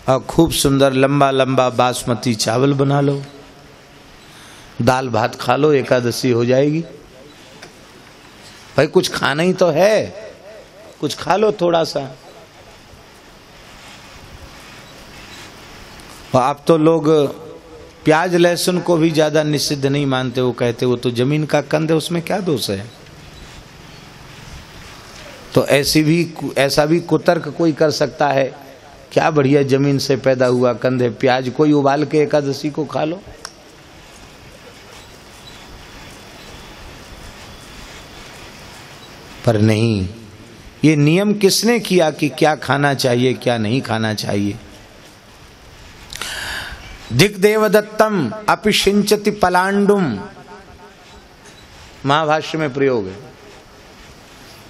और खूब सुंदर लंबा लंबा बासमती चावल बना लो, दाल भात खा लो, एकादशी हो जाएगी। भाई कुछ खाना ही तो है, कुछ खा लो थोड़ा सा। और अब तो लोग प्याज लहसुन को भी ज्यादा निषिद्ध नहीं मानते, वो कहते वो तो जमीन का कंद है, उसमें क्या दोष है। तो ऐसा भी कुतर्क कोई कर सकता है, क्या बढ़िया जमीन से पैदा हुआ कंद है, प्याज कोई उबाल के एकादशी को खा लो। पर नहीं, ये नियम किसने किया कि क्या खाना चाहिए क्या नहीं खाना चाहिए। दिग्देवदत्तम अपिशिंचति पलांडुम, महाभाष्य में प्रयोग है।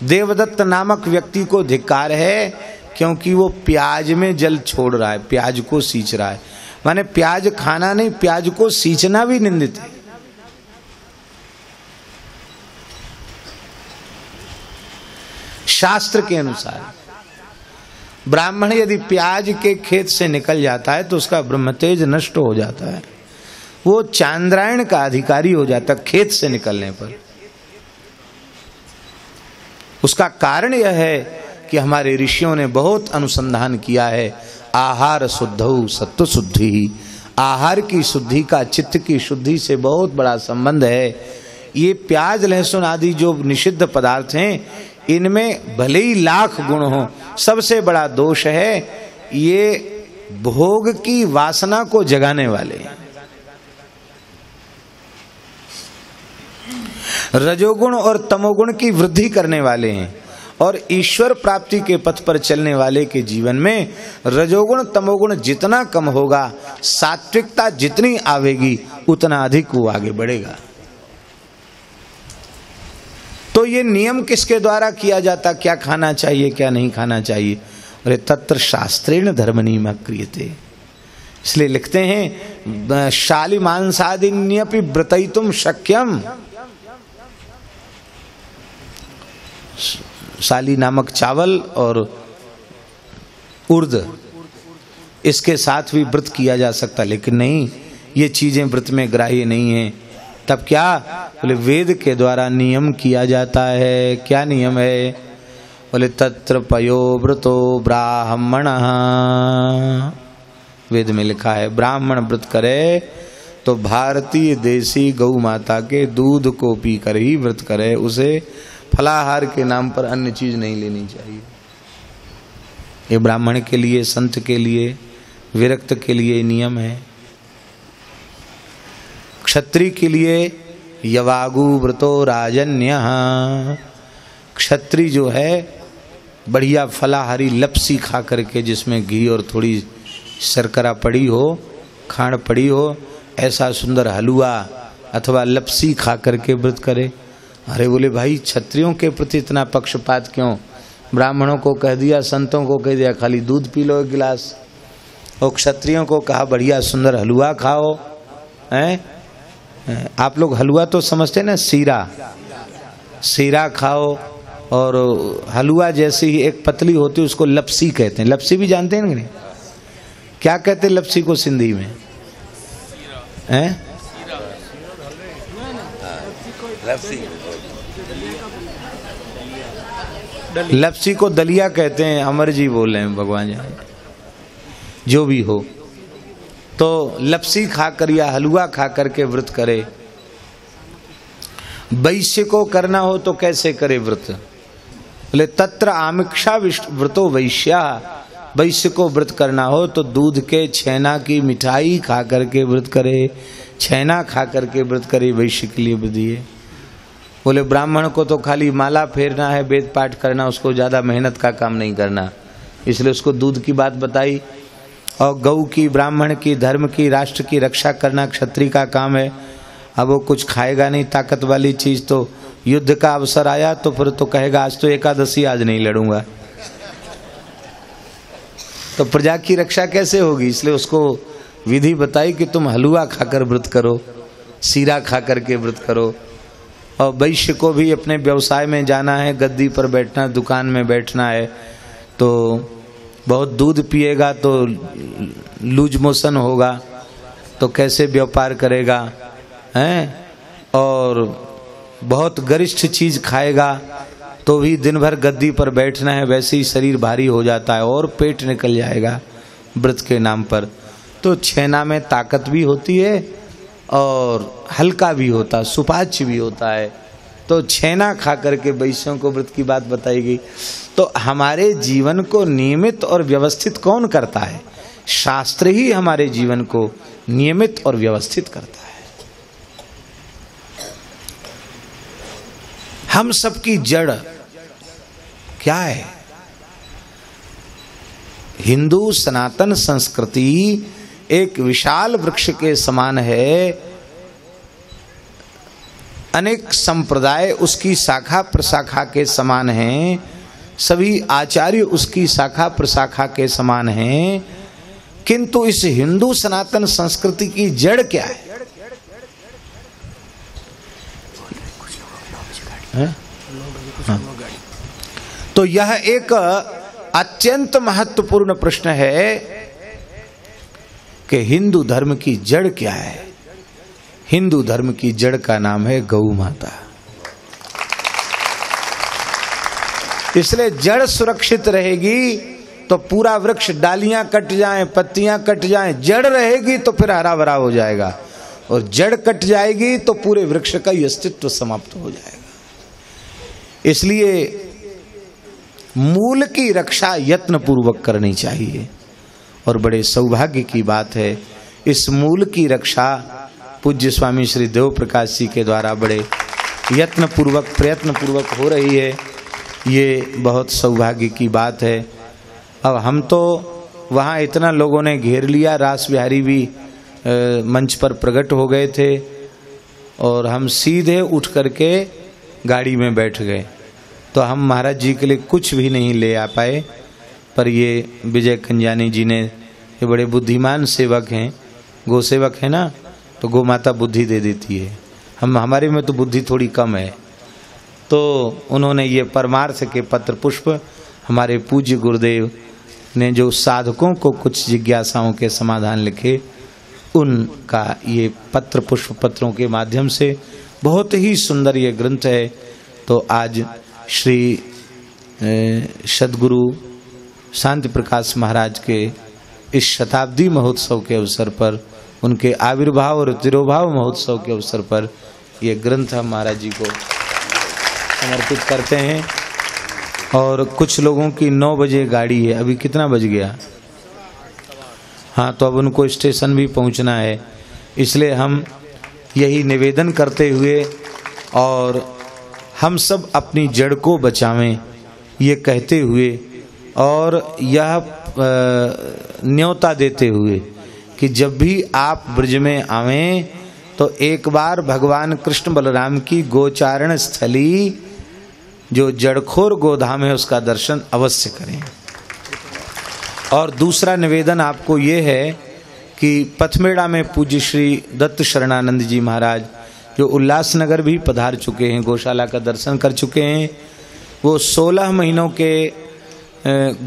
देवदत्त नामक व्यक्ति को धिक्कार है क्योंकि वो प्याज में जल छोड़ रहा है, प्याज को सींच रहा है। माने प्याज खाना नहीं, प्याज को सींचना भी निंदित है। शास्त्र के अनुसार ब्राह्मण यदि प्याज के खेत से निकल जाता है तो उसका ब्रह्मतेज नष्ट हो जाता है, वो चांद्रायण का अधिकारी हो जाता है खेत से निकलने पर। उसका कारण यह है कि हमारे ऋषियों ने बहुत अनुसंधान किया है। आहार शुद्धौ सत्व शुद्धि, आहार की शुद्धि का चित्त की शुद्धि से बहुत बड़ा संबंध है। ये प्याज लहसुन आदि जो निषिद्ध पदार्थ हैं, इनमें भले ही लाख गुण हो, सबसे बड़ा दोष है ये भोग की वासना को जगाने वाले हैं। रजोगुण और तमोगुण की वृद्धि करने वाले हैं। और ईश्वर प्राप्ति के पथ पर चलने वाले के जीवन में रजोगुण तमोगुण जितना कम होगा, सात्विकता जितनी आवेगी, उतना अधिक वो आगे बढ़ेगा। तो ये नियम किसके द्वारा किया जाता, क्या खाना चाहिए क्या नहीं खाना चाहिए। अरे तत्र शास्त्रेण धर्म नियम क्रियते, इसलिए लिखते हैं शाली मांसादिन्यपि व्रतयितुम शक्यम। शाली नामक चावल और उर्द, इसके साथ भी व्रत किया जा सकता, लेकिन नहीं, ये चीजें व्रत में ग्राह्य नहीं है। तब क्या बोले, वेद के द्वारा नियम किया जाता है। क्या नियम है बोले, तत्र पयो व्रतो ब्राह्मण, वेद में लिखा है ब्राह्मण व्रत करे तो भारतीय देसी गौ माता के दूध को पी कर ही व्रत करे, उसे फलाहार के नाम पर अन्य चीज नहीं लेनी चाहिए। ये ब्राह्मण के लिए, संत के लिए, विरक्त के लिए नियम है। क्षत्रिय के लिए यवागु व्रतो राजन्य, क्षत्रिय जो है बढ़िया फलाहारी लपसी खा करके, जिसमें घी और थोड़ी शर्करा पड़ी हो, खांड पड़ी हो, ऐसा सुंदर हलवा अथवा लपसी खा करके व्रत करे। अरे बोले भाई, क्षत्रियों के प्रति इतना पक्षपात क्यों? ब्राह्मणों को कह दिया, संतों को कह दिया खाली दूध पी लो एक गिलास, और क्षत्रियों को कहा बढ़िया सुंदर हलवा खाओ। हैं आप लोग हलवा तो समझते ना, सीरा खाओ। और हलवा जैसी ही एक पतली होती है उसको लपसी कहते हैं। लपसी भी जानते हैं ना, क्या कहते हैं लपसी को सिंधी में? हैं लपसी को दलिया कहते हैं। अमर जी बोल रहे हैं, भगवान जाने, जो भी हो। तो लपसी खाकर या हलवा खाकर के व्रत करे। वैश्य को करना हो तो कैसे करे व्रत? बोले तत्र आमिक्षा व्रतो वैश्या, वैश्य को व्रत करना हो तो दूध के छेना की मिठाई खा करके व्रत करे, छेना खा करके व्रत करे, वैश्य के लिए विधि है। बोले ब्राह्मण को तो खाली माला फेरना है, वेद पाठ करना, उसको ज्यादा मेहनत का काम नहीं करना, इसलिए उसको दूध की बात बताई। और गौ की, ब्राह्मण की, धर्म की, राष्ट्र की रक्षा करना क्षत्रिय का काम है। अब वो कुछ खाएगा नहीं ताकत वाली चीज, तो युद्ध का अवसर आया तो फिर तो कहेगा आज तो एकादशी, आज नहीं लड़ूंगा, तो प्रजा की रक्षा कैसे होगी? इसलिए उसको विधि बताई कि तुम हलवा खाकर व्रत करो, सीरा खा करके व्रत करो। और वैश्य को भी अपने व्यवसाय में जाना है, गद्दी पर बैठना, दुकान में बैठना है, तो बहुत दूध पिएगा तो लूज मोशन होगा, तो कैसे व्यापार करेगा, हैं? और बहुत गरिष्ठ चीज खाएगा तो भी दिन भर गद्दी पर बैठना है, वैसे ही शरीर भारी हो जाता है और पेट निकल जाएगा व्रत के नाम पर। तो छेना में ताकत भी होती है और हल्का भी होता है, सुपाच्य भी होता है। तो छेना खा करके वैश्यों को व्रत की बात बताई गई। तो हमारे जीवन को नियमित और व्यवस्थित कौन करता है? शास्त्र ही हमारे जीवन को नियमित और व्यवस्थित करता है। हम सबकी जड़ क्या है? हिंदू सनातन संस्कृति एक विशाल वृक्ष के समान है। अनेक संप्रदाय उसकी शाखा प्रशाखा के समान हैं, सभी आचार्य उसकी शाखा प्रशाखा के समान हैं। किंतु इस हिंदू सनातन संस्कृति की जड़ क्या है? हाँ। तो यह एक अत्यंत महत्वपूर्ण प्रश्न है कि हिंदू धर्म की जड़ क्या है? हिंदू धर्म की जड़ का नाम है गौ माता। इसलिए जड़ सुरक्षित रहेगी तो पूरा वृक्ष, डालियां कट जाएं, पत्तियां कट जाएं, जड़ रहेगी तो फिर हरा भरा हो जाएगा, और जड़ कट जाएगी तो पूरे वृक्ष का अस्तित्व समाप्त हो जाएगा। इसलिए मूल की रक्षा यत्न पूर्वक करनी चाहिए, और बड़े सौभाग्य की बात है इस मूल की रक्षा पूज्य स्वामी श्री देव प्रकाश जी के द्वारा बड़े यत्न पूर्वक प्रयत्न पूर्वक हो रही है। ये बहुत सौभाग्य की बात है। अब हम तो वहाँ इतना लोगों ने घेर लिया, रास बिहारी भी मंच पर प्रकट हो गए थे, और हम सीधे उठ करके गाड़ी में बैठ गए। तो हम महाराज जी के लिए कुछ भी नहीं ले आ पाए, पर ये विजय खंजानी जी ने, ये बड़े बुद्धिमान सेवक हैं, गो सेवक है ना, तो गो माता बुद्धि दे देती है। हमारे में तो बुद्धि थोड़ी कम है। तो उन्होंने ये परमार्थ के पत्र पुष्प, हमारे पूज्य गुरुदेव ने जो साधकों को कुछ जिज्ञासाओं के समाधान लिखे, उनका ये पत्र पुष्प पत्रों के माध्यम से बहुत ही सुंदर ये ग्रंथ है। तो आज श्री सद्गुरु शांति प्रकाश महाराज के इस शताब्दी महोत्सव के अवसर पर, उनके आविर्भाव और तिरोभाव महोत्सव के अवसर पर ये ग्रंथ हम महाराज जी को समर्पित करते हैं। और कुछ लोगों की 9 बजे गाड़ी है, अभी कितना बज गया? हाँ, तो अब उनको स्टेशन भी पहुंचना है। इसलिए हम यही निवेदन करते हुए और हम सब अपनी जड़ को बचावें, ये कहते हुए और यह न्योता देते हुए कि जब भी आप ब्रज में आवें तो एक बार भगवान कृष्ण बलराम की गोचारण स्थली जो जड़खोर गोधाम है उसका दर्शन अवश्य करें। और दूसरा निवेदन आपको ये है कि पथमेड़ा में पूज्य श्री दत्त शरणानंद जी महाराज जो उल्लासनगर भी पधार चुके हैं, गौशाला का दर्शन कर चुके हैं, वो 16 महीनों के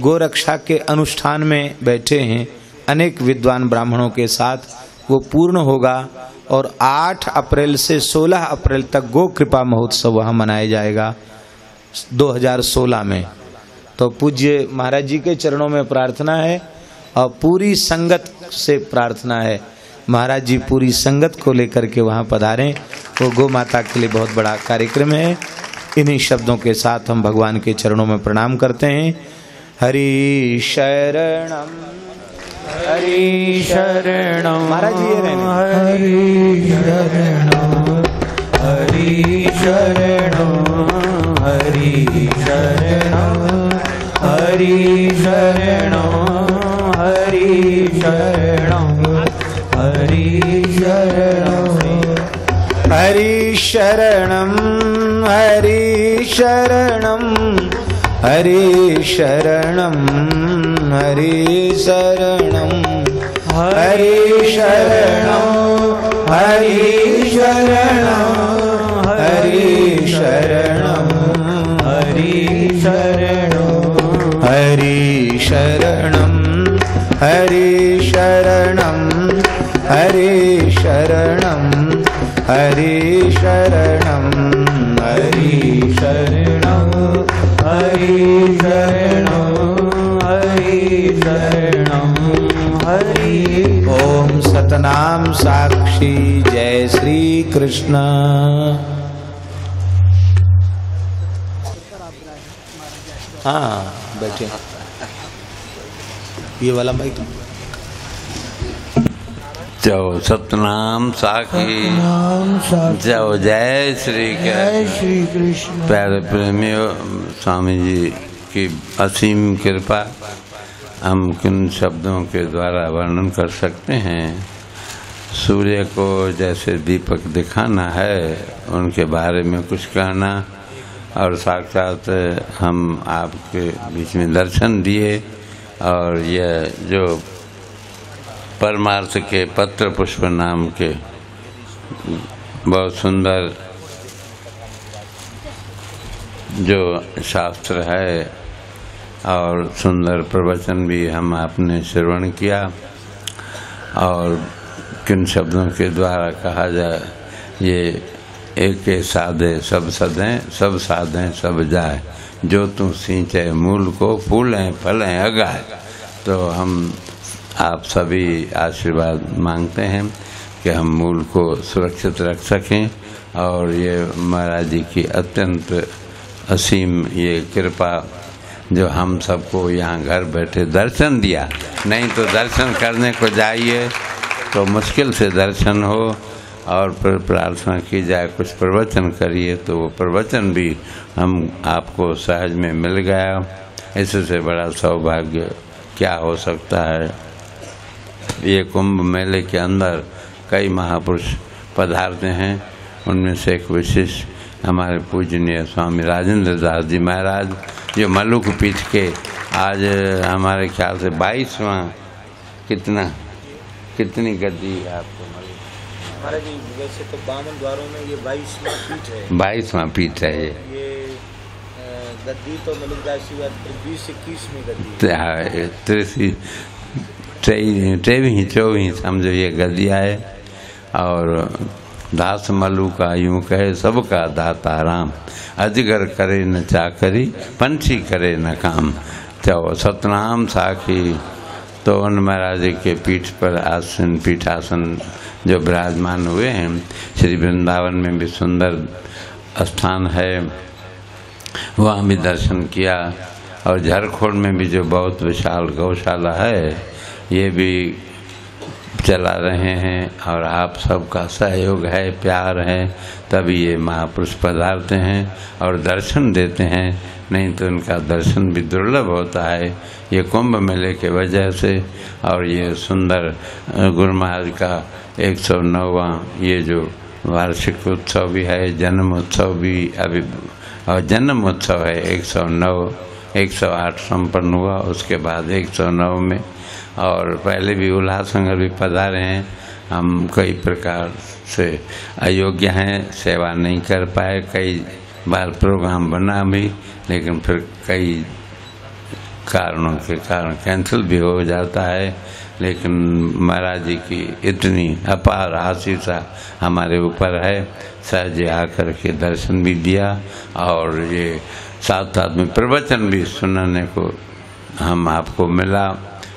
गोरक्षा के अनुष्ठान में बैठे हैं अनेक विद्वान ब्राह्मणों के साथ। वो पूर्ण होगा और 8 अप्रैल से 16 अप्रैल तक गो कृपा महोत्सव वहाँ मनाया जाएगा 2016 में। तो पूज्य महाराज जी के चरणों में प्रार्थना है और पूरी संगत से प्रार्थना है, महाराज जी पूरी संगत को लेकर के वहाँ पधारें। वो गौ माता के लिए बहुत बड़ा कार्यक्रम है। इन्हीं शब्दों के साथ हम भगवान के चरणों में प्रणाम करते हैं। हरि शरणम हरि शरणम। महाराज जी ये हरि शरणम हरि शरणम हरि शरणम हरि शरणम हरि शरणम हरि शरणम हरि शरणम हरि शरणम हरि शरणम हरि शरणम हरि शरणम हरि शरणम हरि शरणम हरि शरणम हरि शरणम हरे शरणं हरे शरणं हरे शरणं हरे शरणं हरे शरणं हरे शरणं हरे। ओम सतनाम साक्षी जय श्री कृष्ण। हाँ बैठे, ये वाला माइक। जो सतनाम साखी जो जय श्री कृष्ण। प्यारे प्रेमियों, स्वामी जी की असीम कृपा हम किन शब्दों के द्वारा वर्णन कर सकते हैं। सूर्य को जैसे दीपक दिखाना है, उनके बारे में कुछ कहना, और साक्षात हम आपके बीच में दर्शन दिए। और यह जो परमार्थ के पत्र पुष्प नाम के बहुत सुंदर जो शास्त्र है और सुंदर प्रवचन भी हम आपने श्रवण किया। और किन शब्दों के द्वारा कहा जाए, ये एक साधे सब सदें, सब साधें सब जाए, जो तू सींचे मूल को, फूलें फलें अगाए। तो हम आप सभी आशीर्वाद मांगते हैं कि हम मूल को सुरक्षित रख सकें। और ये महाराज जी की अत्यंत असीम ये कृपा जो हम सबको यहाँ घर बैठे दर्शन दिया। नहीं तो दर्शन करने को जाइए तो मुश्किल से दर्शन हो, और फिर प्रार्थना की जाए कुछ प्रवचन करिए तो वो प्रवचन भी हम आपको सहज में मिल गया। इससे बड़ा सौभाग्य क्या हो सकता है। ये कुंभ मेले के अंदर कई महापुरुष पधारते हैं, उनमें से एक विशेष हमारे पूजनीय स्वामी राजेंद्र दास जी महाराज, जो मलुक पीठ के आज हमारे ख्याल से 22वां कितनी गद्दी है आपको महाराज जी? वैसे तो 52 द्वारों में ये 22वां पीठ है। 22वां पीठ है ये गद्दी तो मलुकदास जी 20-21 में गद्दी, 23-24 समझो ये गद्दिया है। और दास मलु का यूँ कहे सबका दाता राम, अजगर करे न चाकरी, पंछी करे न काम। तो सतनाम साखी तो उन महाराज के पीठ पर आसन पीठासन जो विराजमान हुए हैं। श्री वृंदावन में भी सुंदर स्थान है, वहाँ भी दर्शन किया। और झारखंड में भी जो बहुत विशाल गौशाला है, ये भी चला रहे हैं। और आप सबका सहयोग है, प्यार है, तभी ये महापुरुष पधारते हैं और दर्शन देते हैं। नहीं तो उनका दर्शन भी दुर्लभ होता है ये कुंभ मेले के वजह से। और ये सुंदर गुरु महाराज का 109वां ये जो वार्षिक उत्सव भी है, जन्म उत्सव भी अभी, और जन्म उत्सव है 108 संपन्न हुआ, उसके बाद 109 में। और पहले भी उल्लासनगर भी पधारे हैं। हम कई प्रकार से अयोग्य हैं, सेवा नहीं कर पाए, कई बार प्रोग्राम बना भी, लेकिन फिर कई कारणों के कारण कैंसिल भी हो जाता है। लेकिन महाराज जी की इतनी अपार आशीषा हमारे ऊपर है, सहज आकर के दर्शन भी दिया। और ये साथ साथ में प्रवचन भी सुनने को हम आपको मिला।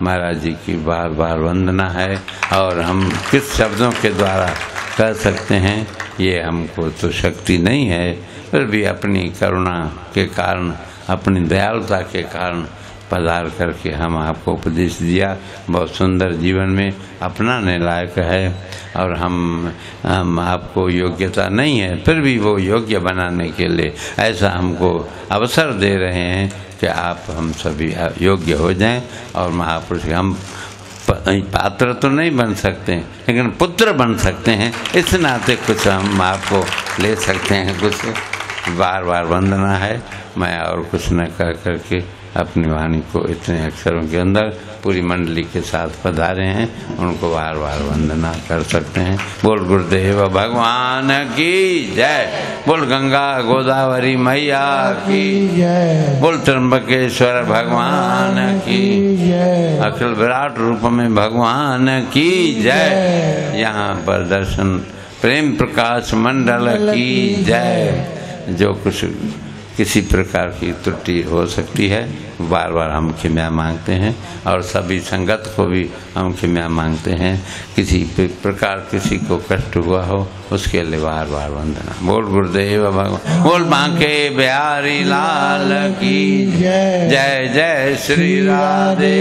महाराज जी की बार बार वंदना है। और हम किस शब्दों के द्वारा कह सकते हैं, ये हमको तो शक्ति नहीं है, फिर भी अपनी करुणा के कारण, अपनी दयालुता के कारण पधार करके हम आपको उपदेश दिया। बहुत सुंदर जीवन में अपनाने लायक है। और हम आपको योग्यता नहीं है, फिर भी वो योग्य बनाने के लिए ऐसा हमको अवसर दे रहे हैं कि आप हम सभी योग्य हो जाएं। और महापुरुष हम पात्र तो नहीं बन सकते, लेकिन पुत्र बन सकते हैं। इस नाते कुछ हम आपको ले सकते हैं। कुछ बार बार वंदना है। मैं और कुछ न कह करके अपनी वाणी को इतने अक्षरों के अंदर पूरी मंडली के साथ पधारे हैं, उनको बार बार वंदना कर सकते हैं। बोल गुरुदेव भगवान की जय, बोल गंगा गोदावरी मैया की जय, बोल त्र्यंबकेश्वर भगवान की जय, अखिल विराट रूप में भगवान की जय। यहाँ पर दर्शन प्रेम प्रकाश मंडल की जय। जो कुछ किसी प्रकार की त्रुटि हो सकती है बार बार हम क्षमा मांगते हैं, और सभी संगत को भी हम क्षमा मांगते हैं। किसी प्रकार किसी को कष्ट हुआ हो उसके लिए बार बार वंदना। बोल गुरुदेव भगवान, बोल बांके बिहारी लाल की जय, जय श्री राधे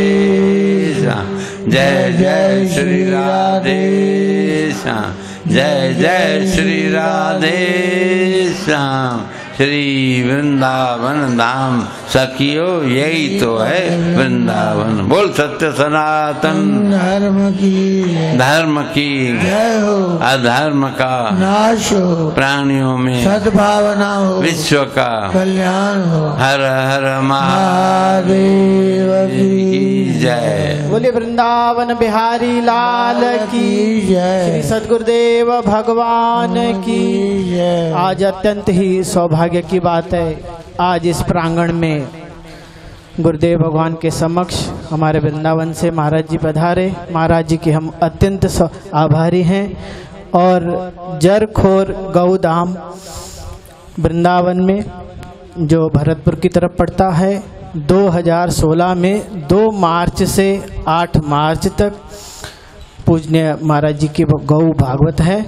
श्याम, जय जय श्री राधे श्याम, जय जय श्री राधे श्याम। श्री वृंदावन धाम सखियो यही तो है वृंदावन। बोल सत्य सनातन धर्म की जय हो, अधर्म का नाश हो, प्राणियों में सद्भावना हो, विश्व का कल्याण हो। हर हर महादेव की जय। बोले वृंदावन बिहारी लाल की जय, श्री सद्गुरुदेव भगवान की जय। आज अत्यंत ही सौभाग्य की बात है, आज इस प्रांगण में गुरुदेव भगवान के समक्ष हमारे वृंदावन से महाराज जी पधारे। महाराज जी के हम अत्यंत आभारी हैं। और जरखोर गौधाम वृंदावन में जो भरतपुर की तरफ पड़ता है, 2016 में 2 मार्च से 8 मार्च तक पूजनीय महाराज जी की गौ भागवत है।